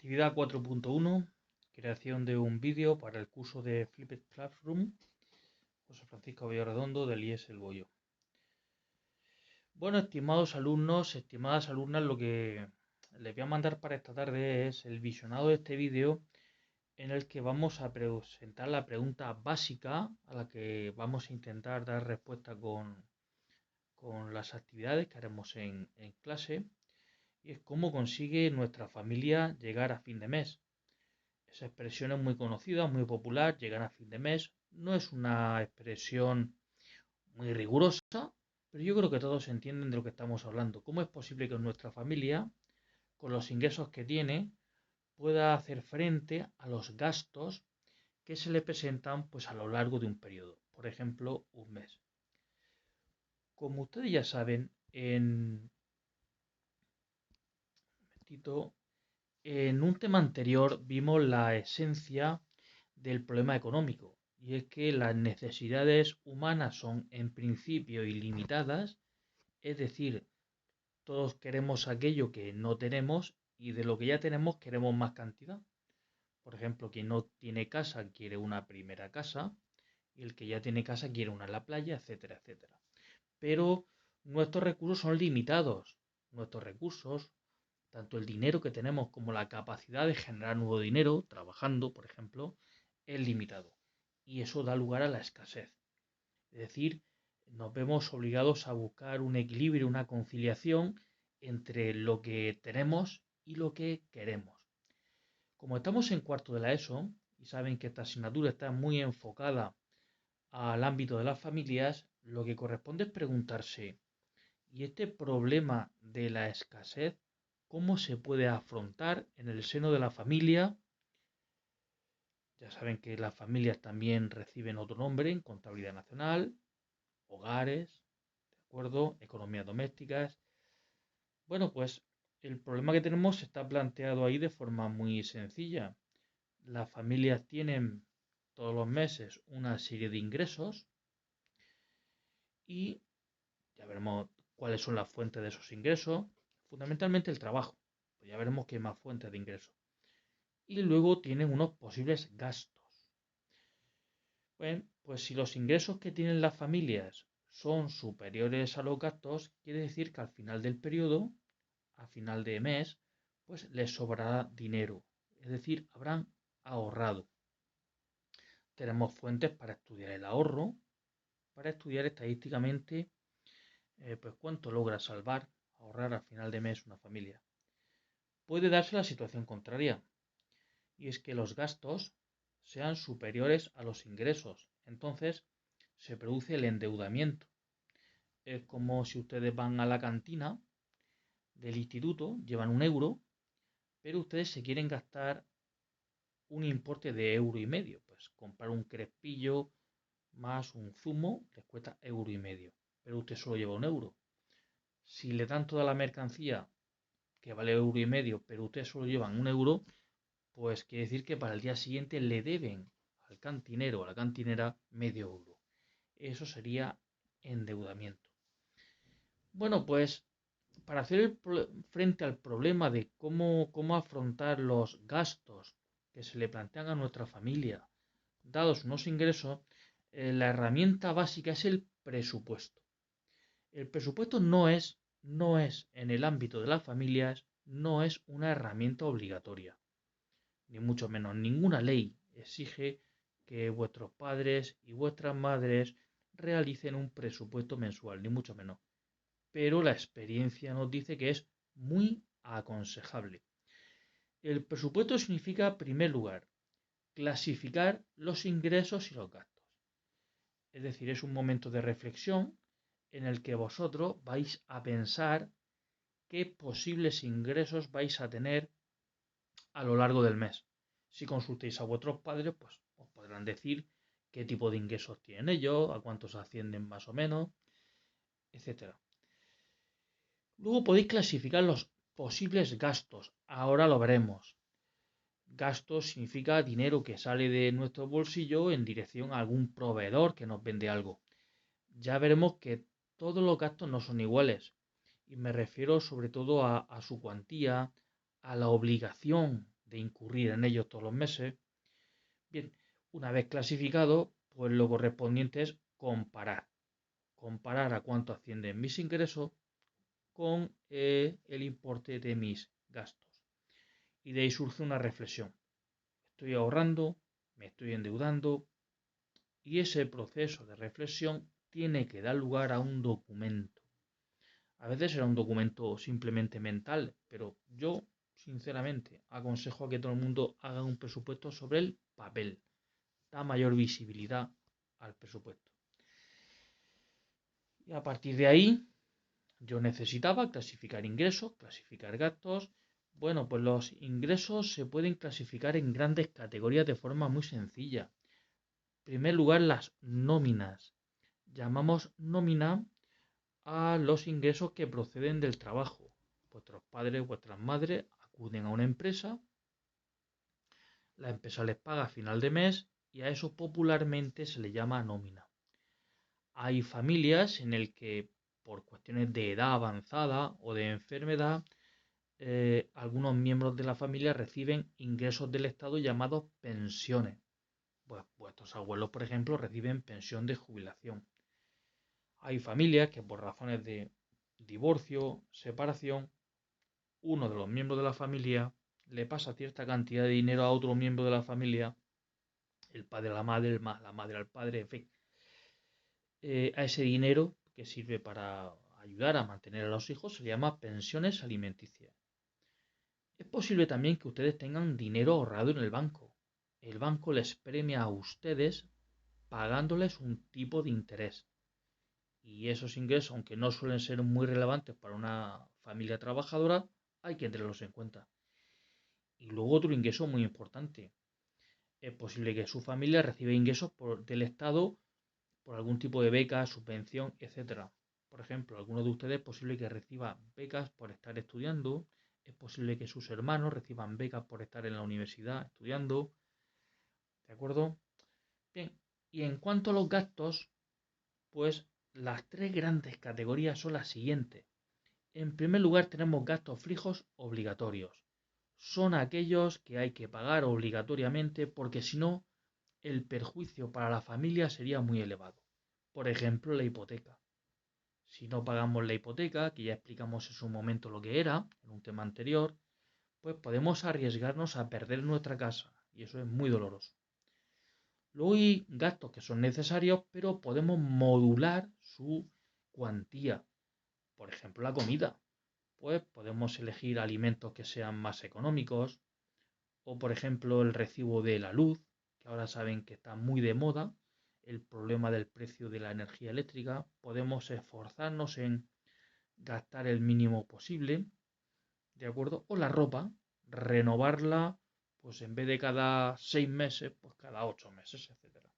Actividad 4.1. Creación de un vídeo para el curso de Flipped Classroom. José Francisco Villarredondo del IES El Bollo. Bueno, estimados alumnos, estimadas alumnas, lo que les voy a mandar para esta tarde es el visionado de este vídeo en el que vamos a presentar la pregunta básica a la que vamos a intentar dar respuesta con las actividades que haremos en clase, y es cómo consigue nuestra familia llegar a fin de mes. Esa expresión es muy conocida, muy popular, llegar a fin de mes. No es una expresión muy rigurosa, pero yo creo que todos entienden de lo que estamos hablando. ¿Cómo es posible que nuestra familia, con los ingresos que tiene, pueda hacer frente a los gastos que se le presentan pues, a lo largo de un periodo? Por ejemplo, un mes. Como ustedes ya saben, en un tema anterior vimos la esencia del problema económico, y es que las necesidades humanas son en principio ilimitadas, es decir, todos queremos aquello que no tenemos y de lo que ya tenemos queremos más cantidad. Por ejemplo, quien no tiene casa quiere una primera casa y el que ya tiene casa quiere una en la playa, etcétera, etcétera. Pero nuestros recursos son limitados. Nuestros recursos, tanto el dinero que tenemos como la capacidad de generar nuevo dinero, trabajando, por ejemplo, es limitado. Y eso da lugar a la escasez. Es decir, nos vemos obligados a buscar un equilibrio, una conciliación entre lo que tenemos y lo que queremos. Como estamos en cuarto de la ESO, y saben que esta asignatura está muy enfocada al ámbito de las familias, lo que corresponde es preguntarse, ¿y este problema de la escasez cómo se puede afrontar en el seno de la familia? Ya saben que las familias también reciben otro nombre en contabilidad nacional, hogares, ¿de acuerdo? Economías domésticas. Bueno, pues el problema que tenemos está planteado ahí de forma muy sencilla. Las familias tienen todos los meses una serie de ingresos y ya veremos cuáles son las fuentes de esos ingresos. Fundamentalmente el trabajo, pues ya veremos que hay más fuentes de ingresos. Y luego tienen unos posibles gastos. Bueno, pues si los ingresos que tienen las familias son superiores a los gastos, quiere decir que al final del periodo, a final de mes, pues les sobrará dinero. Es decir, habrán ahorrado. Tenemos fuentes para estudiar el ahorro, para estudiar estadísticamente pues cuánto logra salvar, ahorrar a final de mes una familia. Puede darse la situación contraria, y es que los gastos sean superiores a los ingresos. Entonces se produce el endeudamiento. Es como si ustedes van a la cantina del instituto, llevan 1 euro, pero ustedes se quieren gastar un importe de 1,5 euros. Pues comprar un crespillo más un zumo les cuesta 1,5 euros, pero usted solo lleva 1 euro. Si le dan toda la mercancía que vale 1,5 euros, pero usted solo llevan 1 euro, pues quiere decir que para el día siguiente le deben al cantinero o a la cantinera medio euro. Eso sería endeudamiento. Bueno, pues para hacer frente al problema de cómo afrontar los gastos que se le plantean a nuestra familia, dados unos ingresos, la herramienta básica es el presupuesto. El presupuesto no es en el ámbito de las familias, no es una herramienta obligatoria, ni mucho menos. Ninguna ley exige que vuestros padres y vuestras madres realicen un presupuesto mensual, ni mucho menos. Pero la experiencia nos dice que es muy aconsejable. El presupuesto significa, en primer lugar, clasificar los ingresos y los gastos. Es decir, es un momento de reflexión en el que vosotros vais a pensar qué posibles ingresos vais a tener a lo largo del mes. Si consultéis a vuestros padres, pues os podrán decir qué tipo de ingresos tienen ellos, a cuántos ascienden más o menos, etcétera. Luego podéis clasificar los posibles gastos. Ahora lo veremos. Gastos significa dinero que sale de nuestro bolsillo en dirección a algún proveedor que nos vende algo. Ya veremos que todos los gastos no son iguales. Y me refiero sobre todo a su cuantía, a la obligación de incurrir en ellos todos los meses. Bien, una vez clasificado, pues lo correspondiente es comparar. Comparar a cuánto ascienden mis ingresos con el importe de mis gastos. Y de ahí surge una reflexión. Estoy ahorrando, me estoy endeudando, y ese proceso de reflexión tiene que dar lugar a un documento. A veces será un documento simplemente mental, pero yo, sinceramente, aconsejo a que todo el mundo haga un presupuesto sobre el papel. Da mayor visibilidad al presupuesto. Y a partir de ahí, yo necesitaba clasificar ingresos, clasificar gastos. Bueno, pues los ingresos se pueden clasificar en grandes categorías de forma muy sencilla. En primer lugar, las nóminas. Llamamos nómina a los ingresos que proceden del trabajo. Vuestros padres, vuestras madres acuden a una empresa, la empresa les paga a final de mes y a eso popularmente se le llama nómina. Hay familias en las que por cuestiones de edad avanzada o de enfermedad, algunos miembros de la familia reciben ingresos del Estado llamados pensiones. Pues vuestros abuelos, por ejemplo, reciben pensión de jubilación. Hay familias que por razones de divorcio, separación, uno de los miembros de la familia le pasa cierta cantidad de dinero a otro miembro de la familia, el padre a la madre, la madre al padre, en fin, a ese dinero que sirve para ayudar a mantener a los hijos se le llama pensiones alimenticias. Es posible también que ustedes tengan dinero ahorrado en el banco. El banco les premia a ustedes pagándoles un tipo de interés. Y esos ingresos, aunque no suelen ser muy relevantes para una familia trabajadora, hay que tenerlos en cuenta. Y luego otro ingreso muy importante. Es posible que su familia reciba ingresos del Estado por algún tipo de beca, subvención, etcétera. Por ejemplo, alguno de ustedes es posible que reciba becas por estar estudiando, es posible que sus hermanos reciban becas por estar en la universidad estudiando, ¿de acuerdo? Bien, y en cuanto a los gastos, pues las tres grandes categorías son las siguientes. En primer lugar tenemos gastos fijos obligatorios. Son aquellos que hay que pagar obligatoriamente porque si no, el perjuicio para la familia sería muy elevado. Por ejemplo, la hipoteca. Si no pagamos la hipoteca, que ya explicamos en su momento lo que era, en un tema anterior, pues podemos arriesgarnos a perder nuestra casa y eso es muy doloroso. Luego hay gastos que son necesarios, pero podemos modular su cuantía. Por ejemplo, la comida. Pues podemos elegir alimentos que sean más económicos, o por ejemplo el recibo de la luz, que ahora saben que está muy de moda, el problema del precio de la energía eléctrica. Podemos esforzarnos en gastar el mínimo posible, ¿de acuerdo? O la ropa, renovarla, pues en vez de cada 6 meses, pues cada 8 meses, etcétera.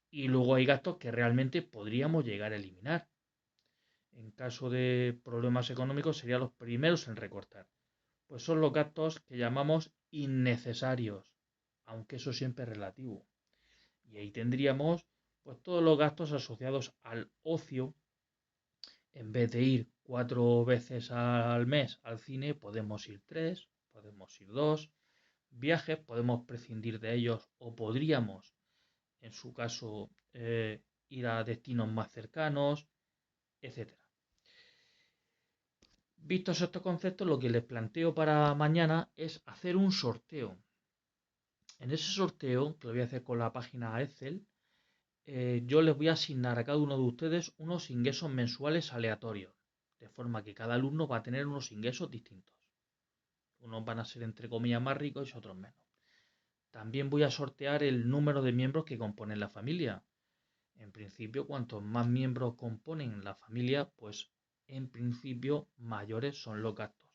Y luego hay gastos que realmente podríamos llegar a eliminar. En caso de problemas económicos serían los primeros en recortar. Pues son los gastos que llamamos innecesarios, aunque eso siempre es relativo. Y ahí tendríamos pues todos los gastos asociados al ocio. En vez de ir 4 veces al mes al cine, podemos ir 3, podemos ir 2. Viajes, podemos prescindir de ellos o podríamos, en su caso, ir a destinos más cercanos, etcétera. Vistos estos conceptos, lo que les planteo para mañana es hacer un sorteo. En ese sorteo, que lo voy a hacer con la página Excel, yo les voy a asignar a cada uno de ustedes unos ingresos mensuales aleatorios, de forma que cada alumno va a tener unos ingresos distintos. Unos van a ser entre comillas más ricos y otros menos. También voy a sortear el número de miembros que componen la familia. En principio, cuantos más miembros componen la familia, pues en principio mayores son los gastos.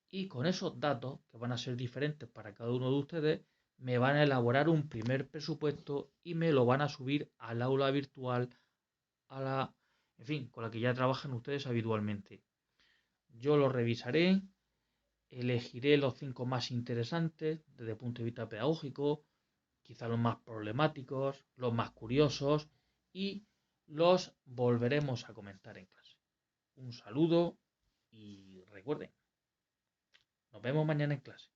Y con esos datos, que van a ser diferentes para cada uno de ustedes, me van a elaborar un primer presupuesto y me lo van a subir al aula virtual, en fin, con la que ya trabajan ustedes habitualmente. Yo lo revisaré, elegiré los 5 más interesantes desde el punto de vista pedagógico, quizá los más problemáticos, los más curiosos y los volveremos a comentar en clase. Un saludo y recuerden, nos vemos mañana en clase.